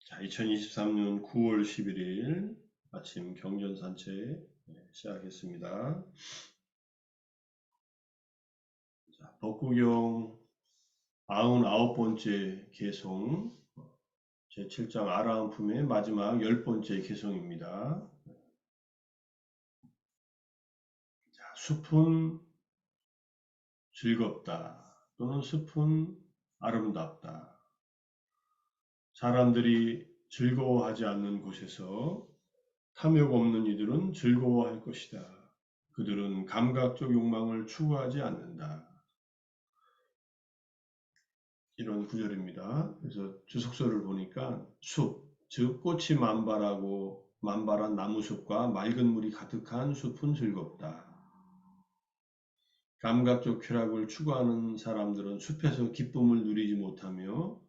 자, 2023년 9월 11일 아침 경전 산책 시작하겠습니다. 자, 법구경 99번째 개송, 제7장 아라함 품의 마지막 10번째 개송입니다. 자, 숲은 즐겁다 또는 숲은 아름답다. 사람들이 즐거워하지 않는 곳에서 탐욕 없는 이들은 즐거워할 것이다. 그들은 감각적 욕망을 추구하지 않는다. 이런 구절입니다. 그래서 주석서를 보니까 숲, 즉 꽃이 만발한 나무숲과 맑은 물이 가득한 숲은 즐겁다. 감각적 쾌락을 추구하는 사람들은 숲에서 기쁨을 누리지 못하며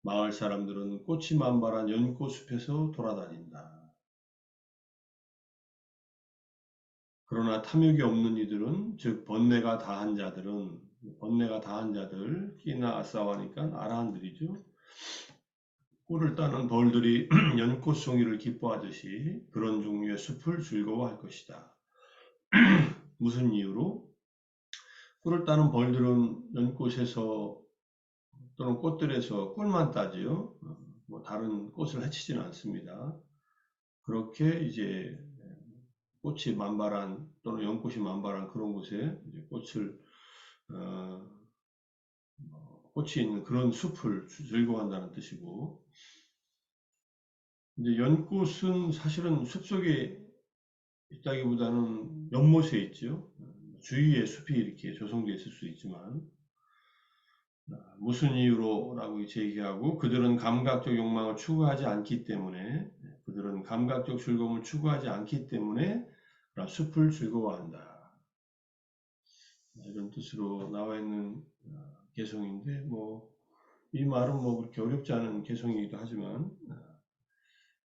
마을 사람들은 꽃이 만발한 연꽃 숲에서 돌아다닌다. 그러나 탐욕이 없는 이들은, 즉 번뇌가 다한 자들, 끼나 아싸와니까 아라한들이죠. 꿀을 따는 벌들이 연꽃송이를 기뻐하듯이 그런 종류의 숲을 즐거워할 것이다. 무슨 이유로? 꿀을 따는 벌들은 연꽃에서 또는 꽃들에서 꿀만 따지요. 뭐 다른 꽃을 해치지는 않습니다. 그렇게 이제 꽃이 만발한 또는 연꽃이 만발한 그런 곳에 이제 꽃이 있는 그런 숲을 즐거워한다는 뜻이고, 이제 연꽃은 사실은 숲속에 있다기보다는 연못에 있죠. 주위에 숲이 이렇게 조성되어 있을 수 있지만, 무슨 이유로라고 제기하고, 그들은 감각적 욕망을 추구하지 않기 때문에, 그들은 감각적 즐거움을 추구하지 않기 때문에 숲을 즐거워한다. 이런 뜻으로 나와 있는 개성인데, 이 말은 그렇게 어렵지 않은 개성이기도 하지만,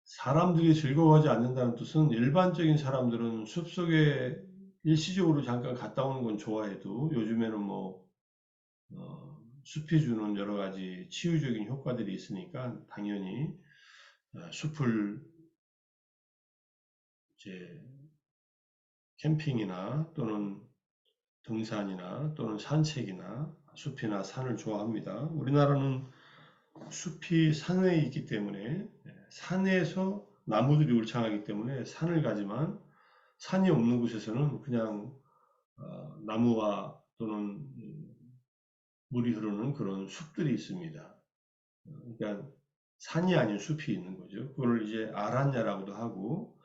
사람들이 즐거워하지 않는다는 뜻은 일반적인 사람들은 숲속에 일시적으로 잠깐 갔다 오는 건 좋아해도 요즘에는 숲이 주는 여러 가지 치유적인 효과들이 있으니까 당연히 숲을 이제 캠핑이나 또는 등산이나 또는 산책이나 숲이나 산을 좋아합니다. 우리나라는 숲이 산에 있기 때문에 산에서 나무들이 울창하기 때문에 산을 가지만 산이 없는 곳에서는 그냥 나무와 또는 물이 흐르는 그런 숲들이 있습니다. 그러니까 산이 아닌 숲이 있는 거죠. 그걸 이제 아란야라고도 하고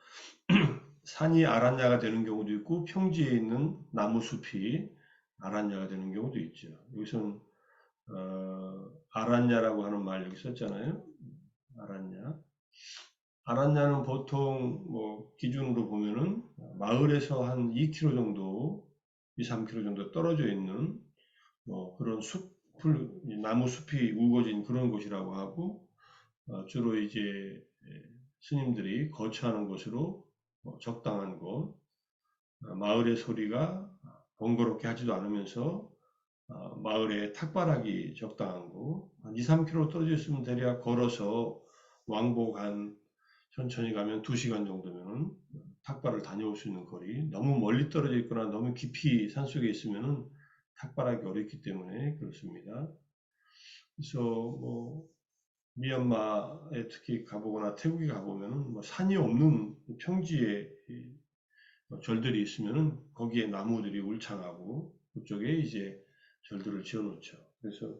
산이 아란야가 되는 경우도 있고 평지에 있는 나무 숲이 아란야가 되는 경우도 있죠. 여기서는 아란야라고 하는 말 여기 썼잖아요. 아란야. 아란야는 보통 기준으로 보면은 마을에서 한 2km 정도, 2, 3km 정도 떨어져 있는 그런 나무 숲이 우거진 그런 곳이라고 하고, 주로 이제 스님들이 거처하는 곳으로 적당한 곳, 마을의 소리가 번거롭게 하지도 않으면서 마을에 탁발하기 적당한 곳, 한 2, 3km 떨어져 있으면 대략 걸어서 왕복 한 천천히 가면 2시간 정도면 탁발을 다녀올 수 있는 거리, 너무 멀리 떨어져 있거나 너무 깊이 산속에 있으면 탁발하기 어렵기 때문에 그렇습니다. 그래서 미얀마에 특히 가보거나 태국에 가보면은 산이 없는 평지에 절들이 있으면은 거기에 나무들이 울창하고 그쪽에 이제 절들을 지어 놓죠. 그래서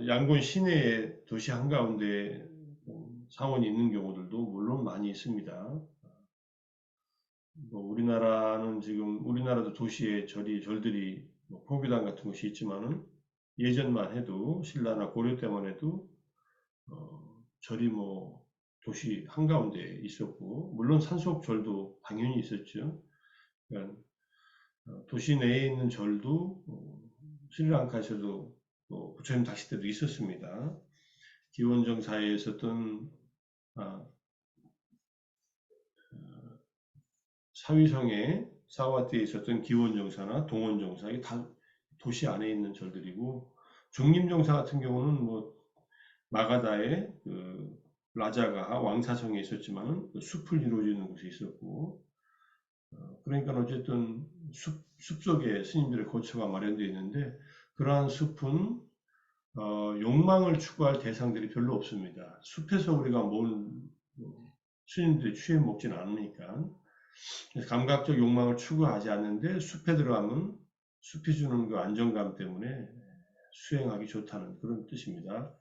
양곤 시내의 도시 한가운데 사원이 있는 경우들도 물론 많이 있습니다. 우리나라도 도시에 절들이 포교당 같은 곳이 있지만은 예전만 해도 신라나 고려 때만 해도 절이 도시 한가운데 있었고, 물론 산속 절도 당연히 있었죠. 그러니까 도시 내에 있는 절도 스리랑카에서도 부처님 다시 때도 있었습니다. 기원정사에 있었던 사위성의 사와트에 있었던 기원정사나 동원정사, 이게 다 도시 안에 있는 절들이고, 중림정사 같은 경우는 마가다의 라자가 왕사성에 있었지만은 숲을 이루어지는 곳이 있었고, 그러니까 어쨌든 숲속에 스님들의 거처가 마련되어 있는데, 그러한 숲은 욕망을 추구할 대상들이 별로 없습니다. 숲에서 우리가 스님들이 취해 먹지는 않으니까. 그래서 감각적 욕망을 추구하지 않는데 숲에 들어가면 숲이 주는 그 안정감 때문에 수행하기 좋다는 그런 뜻입니다.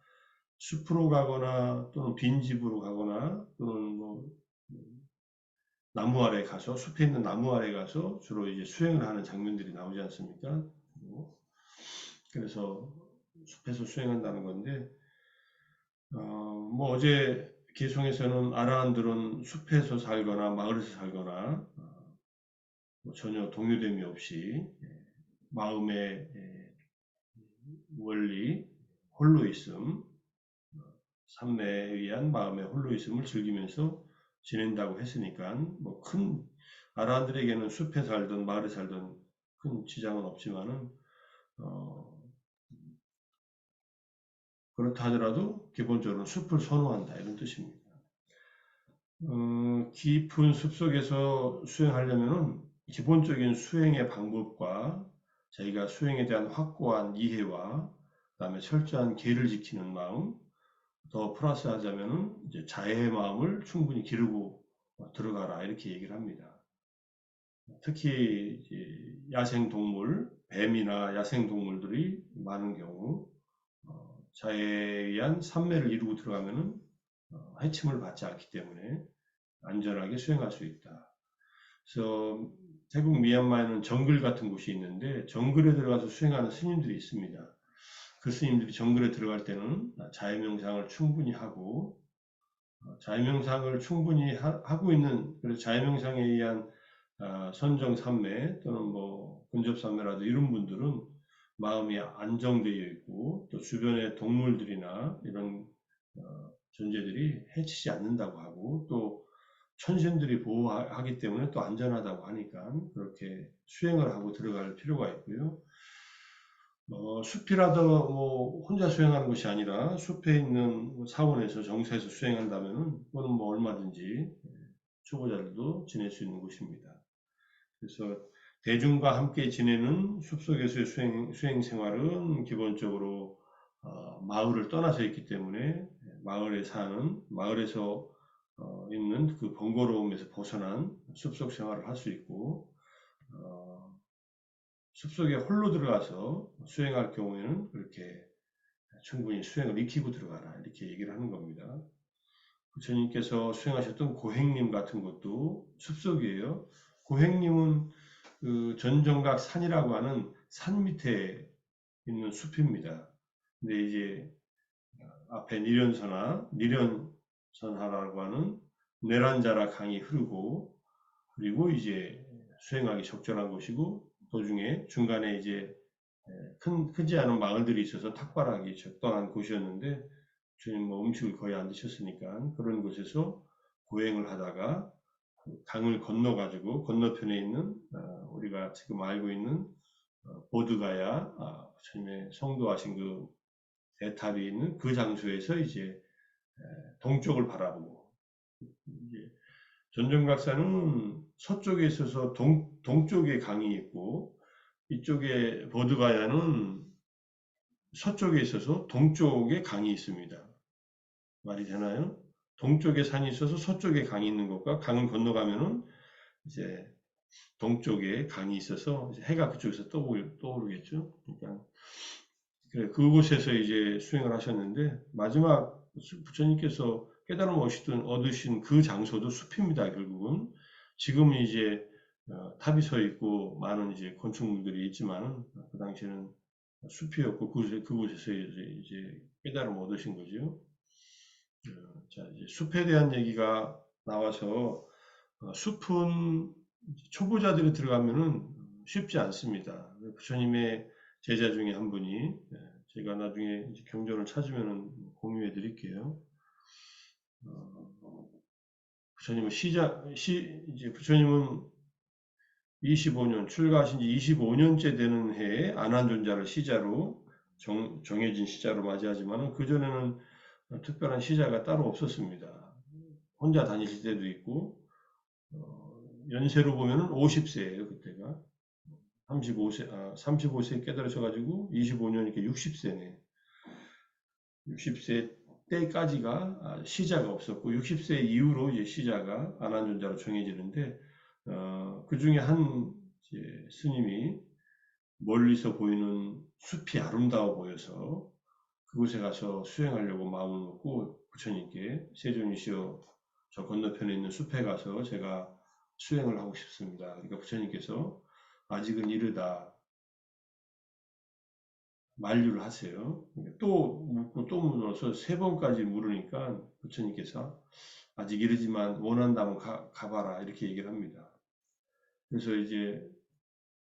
숲으로 가거나 또는 빈집으로 가거나 또는 뭐 나무 아래 가서 숲에 있는 나무 아래 가서 주로 이제 수행을 하는 장면들이 나오지 않습니까? 그래서 숲에서 수행한다는 건데 뭐 어제 개송에서는 아라한들은 숲에서 살거나 마을에서 살거나 뭐 전혀 동요됨이 없이 마음의 원리, 홀로 있음, 삼매에 의한 마음의 홀로 있음을 즐기면서 지낸다고 했으니까 뭐 큰 아라한들에게는 숲에 살든 마을에 살든 큰 지장은 없지만은 그렇다 하더라도 기본적으로 숲을 선호한다 이런 뜻입니다. 깊은 숲속에서 수행하려면은 기본적인 수행의 방법과 자기가 수행에 대한 확고한 이해와 그다음에 철저한 계를 지키는 마음, 더 플러스 하자면은 이제 자애의 마음을 충분히 기르고 들어가라 이렇게 얘기를 합니다. 특히 이제 야생 동물, 뱀이나 야생 동물들이 많은 경우 자애에 의한 삼매를 이루고 들어가면은 해침을 받지 않기 때문에 안전하게 수행할 수 있다. 그래서 태국 미얀마에는 정글 같은 곳이 있는데 정글에 들어가서 수행하는 스님들이 있습니다. 그 스님들이 정글에 들어갈 때는 자유명상을 충분히 하고 자유명상을 충분히 하고 있는 그래서 자유명상에 의한 선정삼매 또는 뭐 근접삼매라도 이런 분들은 마음이 안정되어 있고 또 주변의 동물들이나 이런 존재들이 해치지 않는다고 하고 또 천신들이 보호하기 때문에 또 안전하다고 하니까 그렇게 수행을 하고 들어갈 필요가 있고요. 숲이라도 뭐 혼자 수행하는 것이 아니라 숲에 있는 사원에서 정사에서 수행한다면은 그거는 뭐 얼마든지 초보자들도 지낼 수 있는 곳입니다. 그래서 대중과 함께 지내는 숲속에서의 수행 생활은 기본적으로 마을을 떠나서 있기 때문에 마을에서 있는 그 번거로움에서 벗어난 숲속 생활을 할 수 있고 숲속에 홀로 들어가서 수행할 경우에는 그렇게 충분히 수행을 익히고 들어가라 이렇게 얘기를 하는 겁니다. 부처님께서 수행하셨던 고행림 같은 것도 숲속이에요. 고행림은 그 전정각 산이라고 하는 산 밑에 있는 숲입니다. 근데 이제 앞에 니련선하라고 하는 내란자라 강이 흐르고 그리고 이제 수행하기 적절한 곳이고 도중에 중간에 이제 크지 않은 마을들이 있어서 탁발하기 적당한 곳이었는데 주님 뭐 음식을 거의 안 드셨으니까 그런 곳에서 고행을 하다가 강을 건너가지고 건너편에 있는 우리가 지금 알고 있는 보드가야 주님의 성도하신 그 대탑이 있는 그 장소에서 이제 동쪽을 바라보고 이제 전정각사는 서쪽에 있어서 동쪽에 강이 있고 이쪽에 보드가야는 서쪽에 있어서 동쪽에 강이 있습니다. 말이 되나요? 동쪽에 산이 있어서 서쪽에 강이 있는 것과 강을 건너가면은 이제 동쪽에 강이 있어서 이제 해가 그쪽에서 떠오르겠죠. 그러니까 그래, 그곳에서 이제 수행을 하셨는데 마지막 부처님께서 깨달음 얻으신 그 장소도 숲입니다. 결국은 지금은 이제 탑이 서 있고 많은 이제 건축물들이 있지만은 그 당시에는 숲이었고 그곳에서 이제 깨달음 얻으신 거죠. 자, 이제 숲에 대한 얘기가 나와서 숲은 초보자들이 들어가면은 쉽지 않습니다. 부처님의 제자 중에 한 분이 제가 나중에 이제 경전을 찾으면 공유해 드릴게요. 부처님은 이제 부처님은 25년, 출가하신 지 25년째 되는 해에 안한존자를 시자로 정해진 시자로 맞이하지만은 그전에는 특별한 시자가 따로 없었습니다. 혼자 다니실 때도 있고, 연세로 보면은 50세예요, 그때가. 35세 깨달으셔가지고 25년 이렇게 60세네. 60세 때까지가 시자가 없었고 60세 이후로 이제 시자가 안한존자로 정해지는데 그 중에 한 이제 스님이 멀리서 보이는 숲이 아름다워 보여서 그곳에 가서 수행하려고 마음을 먹고 부처님께 세존이시여 저 건너편에 있는 숲에 가서 제가 수행을 하고 싶습니다. 그러니까 부처님께서 아직은 이르다 만류를 하세요. 또 묻고 또 물어서 세 번까지 물으니까 부처님께서 아직 이르지만 원한다면 가봐라 이렇게 얘기를 합니다. 그래서 이제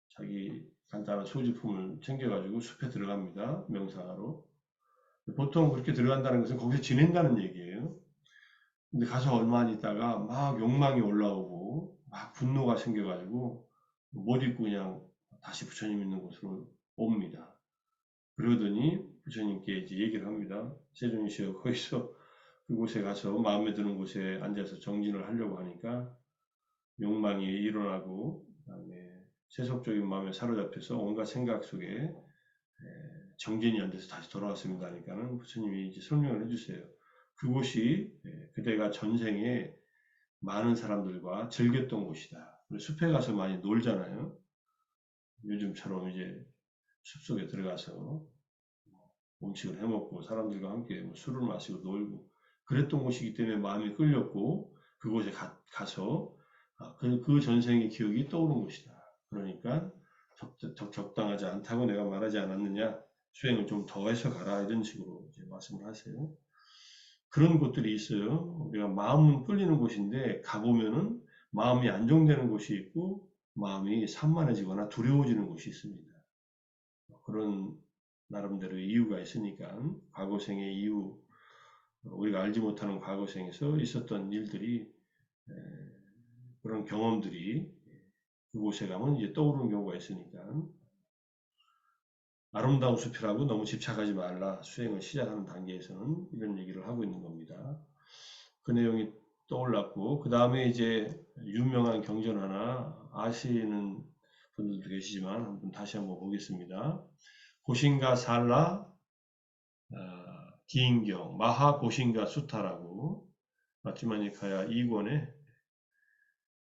자기 간단한 소지품을 챙겨가지고 숲에 들어갑니다. 명상하러. 보통 그렇게 들어간다는 것은 거기서 지낸다는 얘기예요. 근데 가서 얼마 안 있다가 막 욕망이 올라오고 막 분노가 생겨가지고 못 있고 그냥 다시 부처님 있는 곳으로 옵니다. 그러더니 부처님께 이제 얘기를 합니다. 세존이시여 거기서 그곳에 가서 마음에 드는 곳에 앉아서 정진을 하려고 하니까 욕망이 일어나고 그다음에 세속적인 마음에 사로잡혀서 온갖 생각 속에 정진이 안 돼서 다시 돌아왔습니다. 하니까는 부처님이 이제 설명을 해주세요. 그곳이 그대가 전생에 많은 사람들과 즐겼던 곳이다. 숲에 가서 많이 놀잖아요. 요즘처럼 이제 숲속에 들어가서 음식을 해먹고 사람들과 함께 뭐 술을 마시고 놀고 그랬던 곳이기 때문에 마음이 끌렸고 그곳에 가서 그 전생의 기억이 떠오른 곳이다. 그러니까 적당하지 않다고 내가 말하지 않았느냐 수행을 좀 더 해서 가라 이런 식으로 이제 말씀을 하세요. 그런 곳들이 있어요. 우리가 마음은 끌리는 곳인데 가보면은 마음이 안정되는 곳이 있고 마음이 산만해지거나 두려워지는 곳이 있습니다. 그런 나름대로의 이유가 있으니까 과거생의 이유, 우리가 알지 못하는 과거생에서 있었던 일들이 그런 경험들이 그곳에 가면 이제 떠오르는 경우가 있으니까 아름다운 숲이라고 너무 집착하지 말라. 수행을 시작하는 단계에서는 이런 얘기를 하고 있는 겁니다. 그 내용이 떠올랐고 그 다음에 이제 유명한 경전 하나 아시는 분들도 계시지만 한번 다시 한번 보겠습니다. 고신가 살라 기인경 마하 고신가 수타라고 마티마니카야 2권에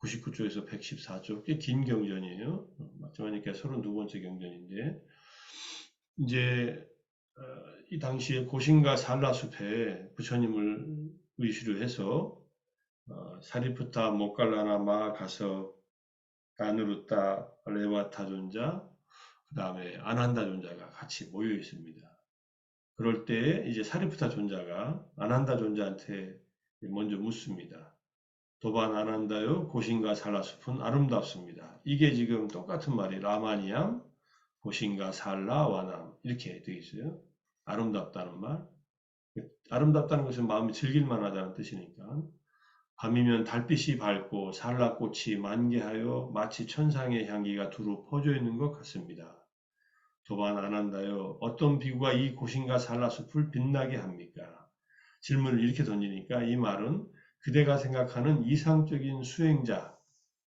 99쪽에서 114쪽 꽤 긴 경전이에요. 마티마니카 32번째 경전인데 이제 이 당시에 고신가 살라 숲에 부처님을 의시로 해서 사리푸타 모칼라나 마 가서 가누르타 레와타 존자 그 다음에 아난다 존자가 같이 모여 있습니다. 그럴 때 이제 사리푸타 존자가 아난다 존자한테 먼저 묻습니다. 도반 아난다요 고신가 살라숲은 아름답습니다. 이게 지금 똑같은 말이 라마니암 고신가 살라 와남 이렇게 되어 있어요. 아름답다는 말. 아름답다는 것은 마음이 즐길만 하다는 뜻이니까 밤이면 달빛이 밝고 살라꽃이 만개하여 마치 천상의 향기가 두루 퍼져 있는 것 같습니다. 도반 아난다요 어떤 비구가 이 고신가 살라숲을 빛나게 합니까? 질문을 이렇게 던지니까 이 말은 그대가 생각하는 이상적인 수행자는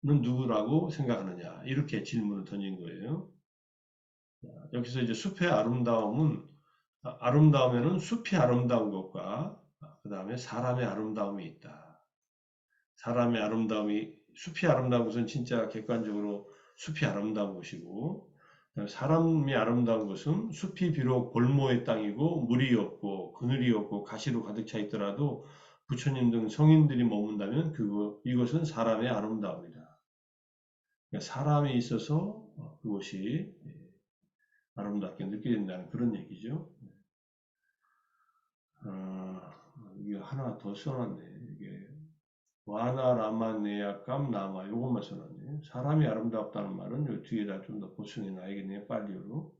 누구라고 생각하느냐 이렇게 질문을 던진 거예요. 여기서 이제 숲의 아름다움에는 숲이 아름다운 것과 그 다음에 사람의 아름다움이 있다. 사람의 아름다움이 숲이 아름다운 것은 진짜 객관적으로 숲이 아름다운 것이고 사람이 아름다운 것은 숲이 비록 골모의 땅이고 물이 없고 그늘이 없고 가시로 가득 차 있더라도 부처님 등 성인들이 머문다면 이것은 사람의 아름다움이다. 그러니까 사람이 있어서 그것이 아름답게 느껴진다는 그런 얘기죠. 이게 하나 더 써놨네. 이게 와나 라마 네야감 나마 요것만 써놨네. 사람이 아름답다는 말은 요 뒤에다 좀 더 보충해 놔야겠네요. 빨리로.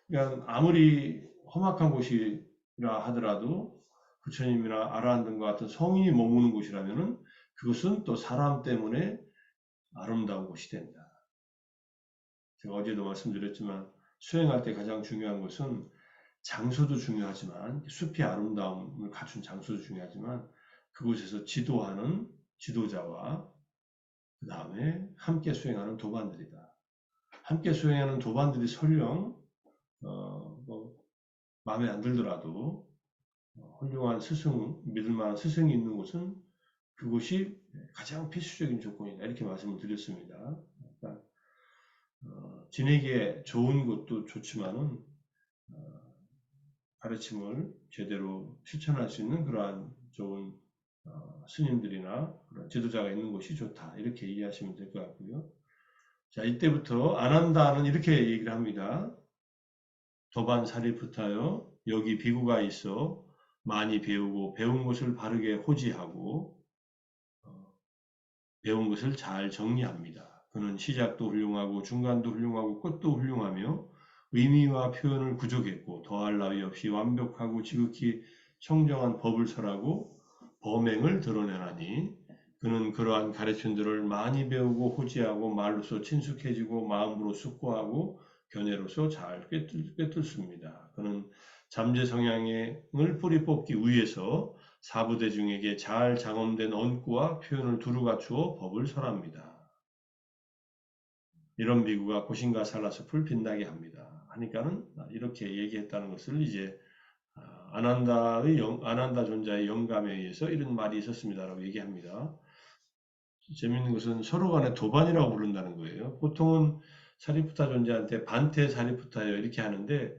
그러니까 아무리 험악한 곳이라 하더라도 부처님이나 아라한 등과 같은 성인이 머무는 곳이라면은 그것은 또 사람 때문에 아름다운 곳이 된다. 제가 어제도 말씀드렸지만 수행할 때 가장 중요한 것은 장소도 중요하지만 숲의 아름다움을 갖춘 장소도 중요하지만 그곳에서 지도하는 지도자와 그 다음에 함께 수행하는 도반들이다. 함께 수행하는 도반들이 설령 뭐 마음에 안 들더라도 훌륭한 스승, 믿을 만한 스승이 있는 곳은 그곳이 가장 필수적인 조건이다. 이렇게 말씀을 드렸습니다. 그러니까 지내기에 좋은 것도 좋지만은 가르침을 제대로 실천할 수 있는 그러한 좋은 스님들이나 그런 지도자가 있는 곳이 좋다. 이렇게 이해하시면 될 것 같고요. 자, 이때부터 안한다는 이렇게 얘기를 합니다. 도반 사리푸타여 여기 비구가 있어 많이 배우고 배운 것을 바르게 호지하고 배운 것을 잘 정리합니다. 그는 시작도 훌륭하고 중간도 훌륭하고 끝도 훌륭하며 의미와 표현을 구족했고 더할 나위 없이 완벽하고 지극히 청정한 법을 설하고 범행을 드러내나니 그는 그러한 가르침들을 많이 배우고 호지하고 말로서 친숙해지고 마음으로 숙고하고 견해로서 잘 꿰뚫습니다. 그는 잠재 성향을 뿌리 뽑기 위해서 사부대중에게 잘 장엄된 언구와 표현을 두루 갖추어 법을 설합니다. 이런 비구가 고신과 살라숲을 빛나게 합니다. 하니까는 이렇게 얘기했다는 것을 이제 아난다 존자의 영감에 의해서 이런 말이 있었습니다라고 얘기합니다. 재밌는 것은 서로 간에 도반이라고 부른다는 거예요. 보통은 사리푸타 존재한테 반테 사리푸타요 이렇게 하는데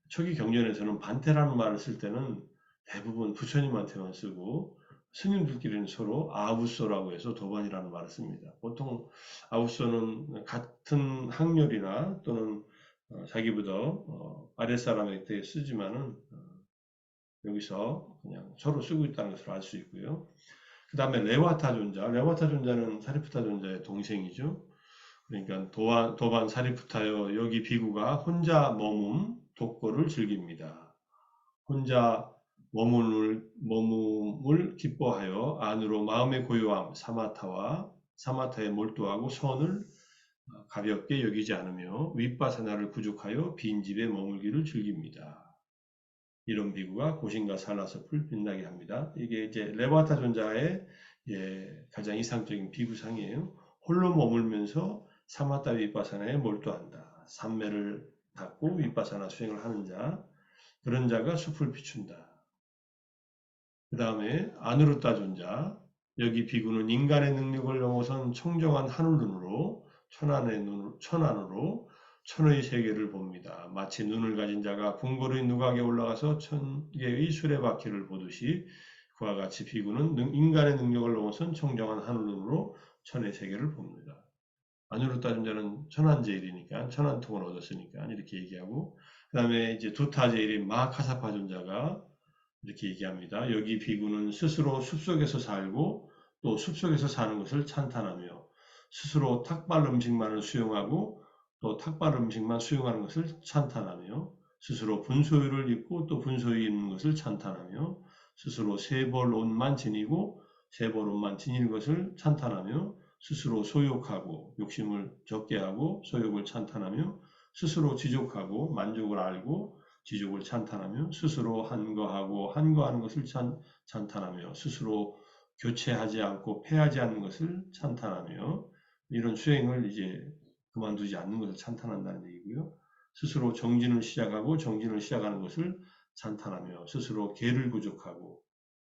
초기 경전에서는 반테라는 말을 쓸 때는 대부분 부처님한테만 쓰고 스님들끼리는 서로 아우소라고 해서 도반이라는 말을 씁니다. 보통 아우소는 같은 학렬이나 또는 자기보다 아랫사람에게 쓰지만은 여기서 그냥 서로 쓰고 있다는 것을 알 수 있고요. 그 다음에 레와타 존자는 사리푸타 존자의 동생이죠. 그러니까 도반 사리푸타여 여기 비구가 혼자 머문 독고를 즐깁니다. 혼자 머문을 기뻐하여 안으로 마음의 고요함 사마타에 몰두하고 선을 가볍게 여기지 않으며 윗바사나를 부족하여 빈집에 머물기를 즐깁니다. 이런 비구가 고신과 살라숲을 빛나게 합니다. 이게 이제 레바타 존자의 가장 이상적인 비구상이에요. 홀로 머물면서 사마타 윗바사나에 몰두한다. 삼매를 닫고 윗바사나 수행을 하는 자, 그런 자가 숲을 비춘다. 그 다음에 아누르타 존자, 여기 비구는 인간의 능력을 넘어선 청정한 하늘눈으로 천안으로 천의 세계를 봅니다. 마치 눈을 가진 자가 궁궐의 누각에 올라가서 천개의 수레바퀴를 보듯이 그와 같이 비구는 인간의 능력을 넘어선 청정한 하늘눈으로 천의 세계를 봅니다. 아누르타 존자는 천안제일이니까 천안통을 얻었으니까 이렇게 얘기하고 그 다음에 이제 두타제일인 마하카사파 존자가 이렇게 얘기합니다. 여기 비구는 스스로 숲속에서 살고 또 숲속에서 사는 것을 찬탄하며 스스로 탁발 음식만을 수용하고 또 탁발 음식만 수용하는 것을 찬탄하며 스스로 분소유를 입고 또 분소유 입는 것을 찬탄하며 스스로 세벌 옷만 지니고 세벌 옷만 지니는 것을 찬탄하며 스스로 소욕하고 욕심을 적게 하고 소욕을 찬탄하며 스스로 지족하고 만족을 알고 지족을 찬탄하며 스스로 한거하고 한거하는 것을 찬탄하며 스스로 교체하지 않고 패하지 않는 것을 찬탄하며 이런 수행을 이제 그만두지 않는 것을 찬탄한다는 얘기고요. 스스로 정진을 시작하고 정진을 시작하는 것을 찬탄하며 스스로 계를 부족하고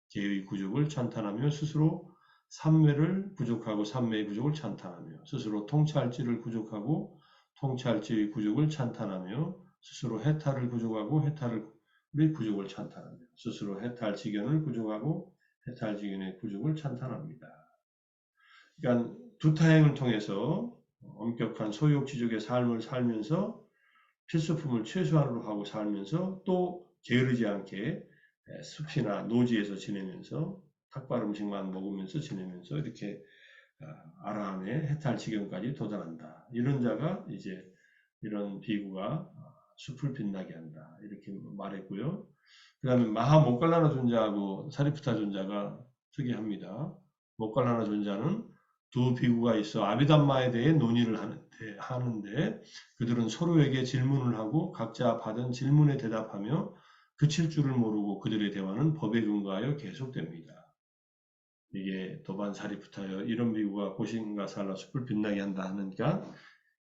계의 부족을 찬탄하며 스스로 삼매를 부족하고 삼매의 부족을 찬탄하며 스스로 통찰지를 부족하고 통찰지의 부족을 찬탄하며 스스로 해탈을 부족하고 해탈의 부족을 찬탄하며 스스로 해탈지견을 부족하고 해탈지견의 부족을 찬탄합니다. 그러니까 두타행을 통해서 엄격한 소욕지족의 삶을 살면서 필수품을 최소한으로 하고 살면서 또 게으르지 않게 숲이나 노지에서 지내면서 탁발 음식만 먹으면서 지내면서 이렇게 아라함의 해탈 지경까지 도달한다. 이런 자가 이제 이런 비구가 숲을 빛나게 한다. 이렇게 말했고요. 그 다음에 마하 모칼라나 존자하고 사리푸타 존자가 특이합니다. 모칼라나 존자는 두 비구가 있어 아비담마에 대해 논의를 하는데 그들은 서로에게 질문을 하고 각자 받은 질문에 대답하며 그칠 줄을 모르고 그들의 대화는 법에 근거하여 계속됩니다. 이게 도반 사리프타여 이런 비유가 고신과 살라 숲을 빛나게 한다 하니까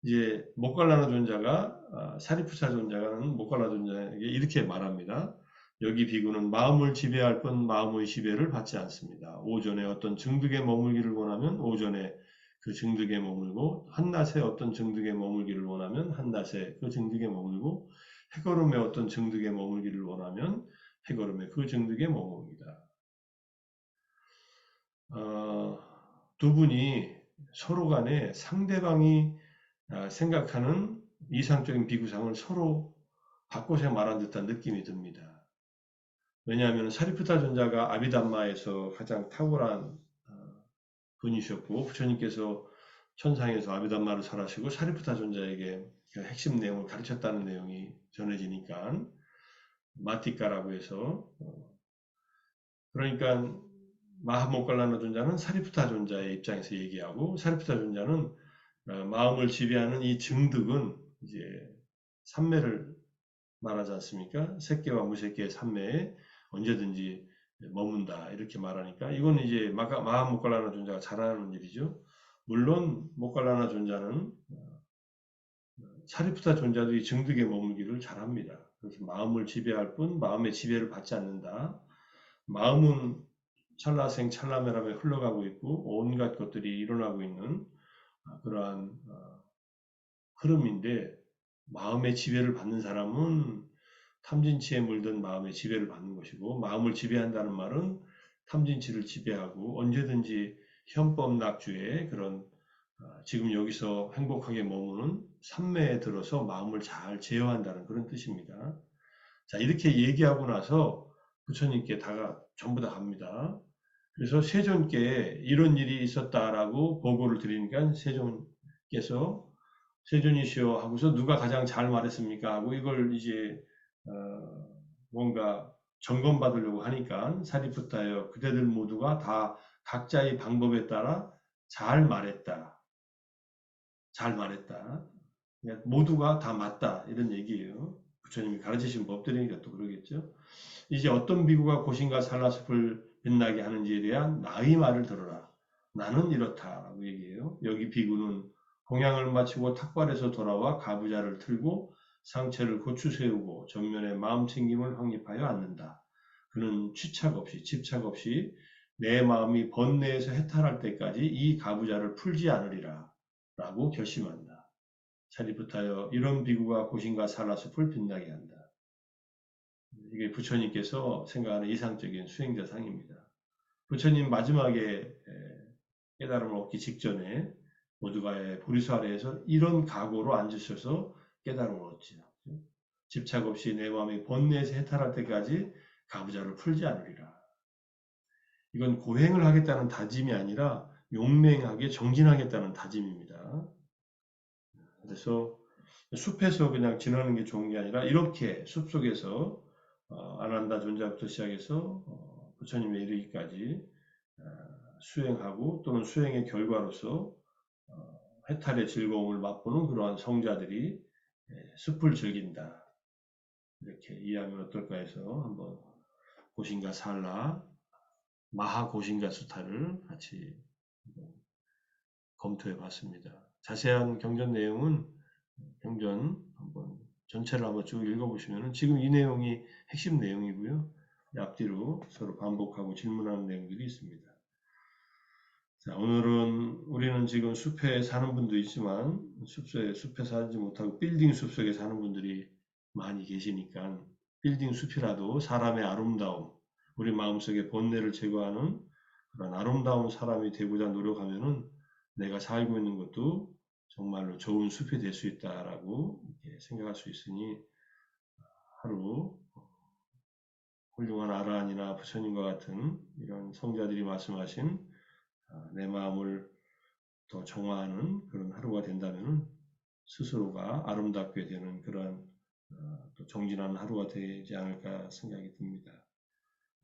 이제 모칼라나 존자가 사리프타 존자는 모칼라 존자에게 이렇게 말합니다. 여기 비구는 마음을 지배할 뿐 마음의 지배를 받지 않습니다. 오전에 어떤 증득에 머물기를 원하면 오전에 그 증득에 머물고 한낮에 어떤 증득에 머물기를 원하면 한낮에 그 증득에 머물고 해걸음에 어떤 증득에 머물기를 원하면 해걸음에 그 증득에 머뭅니다. 두 분이 서로 간에 상대방이 생각하는 이상적인 비구상을 서로 바꿔서 말한 듯한 느낌이 듭니다. 왜냐하면 사리푸타 존자가 아비담마에서 가장 탁월한 분이셨고 부처님께서 천상에서 아비담마를 설하시고 사리푸타 존자에게 그 핵심 내용을 가르쳤다는 내용이 전해지니까 마티카라고 해서 그러니까 마하모칼라나 존자는 사리푸타 존자의 입장에서 얘기하고 사리푸타 존자는 마음을 지배하는 이 증득은 이제 삼매를 말하지 않습니까? 새끼와 무새끼의 삼매에 언제든지 머문다 이렇게 말하니까 이건 이제 마하모칼라나 존자가 잘하는 일이죠. 물론 모칼라나 존자는 사리푸타 존자도 이 증득에 머물기를 잘합니다. 그래서 마음을 지배할 뿐 마음의 지배를 받지 않는다. 마음은 찰나생 찰나멸함에 흘러가고 있고 온갖 것들이 일어나고 있는 그러한 흐름인데 마음의 지배를 받는 사람은 탐진치에 물든 마음의 지배를 받는 것이고 마음을 지배한다는 말은 탐진치를 지배하고 언제든지 현법 낙주의 그런 지금 여기서 행복하게 머무는 삼매에 들어서 마음을 잘 제어한다는 그런 뜻입니다. 자, 이렇게 얘기하고 나서 부처님께 전부 다 갑니다. 그래서 세존께 이런 일이 있었다라고 보고를 드리니까 세존께서 세존이시여 하고서 누가 가장 잘 말했습니까? 하고 이걸 이제 뭔가 점검받으려고 하니까 사리푸타여 그대들 모두가 다 각자의 방법에 따라 잘 말했다. 잘 말했다. 모두가 다 맞다. 이런 얘기예요. 부처님이 가르치신 법들이니까 또 그러겠죠. 이제 어떤 비구가 고신과 살라숲을 빛나게 하는지에 대한 나의 말을 들어라. 나는 이렇다라고 얘기해요. 여기 비구는 공양을 마치고 탁발에서 돌아와 가부좌를 틀고 상체를 고추 세우고 전면에 마음 챙김을 확립하여 앉는다. 그는 취착 없이 집착 없이 내 마음이 번뇌에서 해탈할 때까지 이 가부좌를 풀지 않으리라 라고 결심한다. 사리부타여 이런 비구가 고신과 살라숲을 빛나게 한다. 이게 부처님께서 생각하는 이상적인 수행자상입니다. 부처님 마지막에 깨달음을 얻기 직전에 모두가의 보리수 아래에서 이런 각오로 앉으셔서 깨달음을 얻지요. 집착 없이 내 마음이 번뇌에서 해탈할 때까지 가부좌를 풀지 않으리라. 이건 고행을 하겠다는 다짐이 아니라 용맹하게 정진하겠다는 다짐입니다. 그래서 숲에서 그냥 지나는 게 좋은 게 아니라 이렇게 숲속에서 아난다 존재부터 시작해서 부처님에 이르기까지 수행하고 또는 수행의 결과로서 해탈의 즐거움을 맛보는 그러한 성자들이 숲을 즐긴다. 이렇게 이해하면 어떨까 해서 한번 고신가 살라, 마하 고신가 수타를 같이 검토해 봤습니다. 자세한 경전 내용은 경전 한번 전체를 한번 쭉 읽어보시면 지금 이 내용이 핵심 내용이고요. 앞뒤로 서로 반복하고 질문하는 내용들이 있습니다. 자, 오늘은 우리는 지금 숲에 사는 분도 있지만 숲에 살지 못하고 빌딩 숲 속에 사는 분들이 많이 계시니까 빌딩 숲이라도 사람의 아름다움, 우리 마음속에 번뇌를 제거하는 그런 아름다운 사람이 되고자 노력하면은 내가 살고 있는 것도 정말로 좋은 숲이 될 수 있다라고 생각할 수 있으니 하루 훌륭한 아라한이나 부처님과 같은 이런 성자들이 말씀하신 내 마음을 더 정화하는 그런 하루가 된다면 스스로가 아름답게 되는 그런 또 정진하는 하루가 되지 않을까 생각이 듭니다.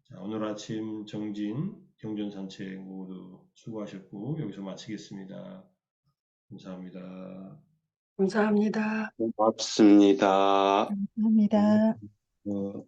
자, 오늘 아침 정진 경전 산책 모두 수고하셨고 여기서 마치겠습니다. 감사합니다. 감사합니다. 고맙습니다. 감사합니다. 어,